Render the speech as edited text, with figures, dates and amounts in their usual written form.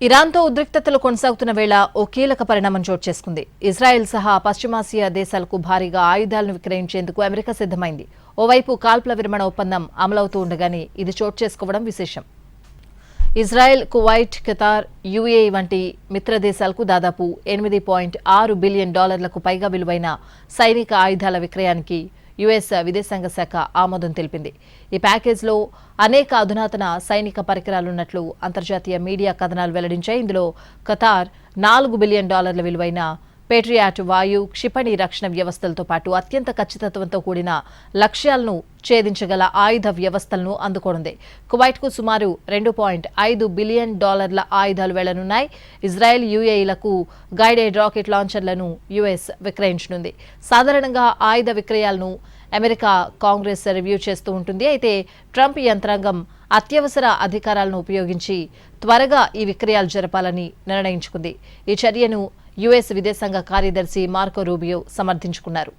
ఇరాన్తో ఉద్రిక్తతలు కొనసాగుతున్న వేళ ఓ కీలక పరిణామం చోటు చేసుకుంది. ఇజ్రాయెల్ సహా పశ్చిమాసియా దేశాలకు భారీగా ఆయుధాలను విక్రయించేందుకు అమెరికా సిద్ధమైంది. ఓవైపు కాల్పుల విరమణ ఒప్పందం అమలవుతూ ఉండగానే ఇది చోటు చేసుకోవడం విశేషం. ఇజ్రాయెల్, కువైట్, ఖతార్, యూఏఈ వంటి మిత్ర దేశాలకు దాదాపు $8.6 బిలియన్ పైగా విలువైన సైనిక ఆయుధాల విక్రయానికి యుఎస్ విదేశాంగ శాఖ ఆమోదం తెలిపింది. ఈ ప్యాకేజ్లో అనేక అధునాతన సైనిక పరికరాలున్నట్లు అంతర్జాతీయ మీడియా కథనాలు వెల్లడించాయి. ఇందులో ఖతార్ $4 బిలియన్ విలువైన పేట్రియాట్ వాయు క్షిపణి రక్షణ వ్యవస్థలతో పాటు అత్యంత ఖచ్చితత్వంతో కూడిన లక్ష్యాలను ఛేదించగల ఆయుధ వ్యవస్థలను అందుకోనుంది. కువైట్కు సుమారు $2.5 బిలియన్ ఆయుధాలు వెళ్లనున్నాయి. ఇజ్రాయెల్, యూఏఈలకు గైడెడ్ రాకెట్ లాంచర్లను యుఎస్ విక్రయించనుంది. సాధారణంగా ఆయుధ విక్రయాలను అమెరికా కాంగ్రెస్ రివ్యూ చేస్తూ ఉంటుంది. అయితే ట్రంప్ యంత్రాంగం అత్యవసర అధికారాలను ఉపయోగించి త్వరగా ఈ విక్రయాలు జరపాలని నిర్ణయించుకుంది. ఈ చర్యను యుఎస్ విదేశాంగ కార్యదర్శి మార్కో రూబియో సమర్థించుకున్నారు.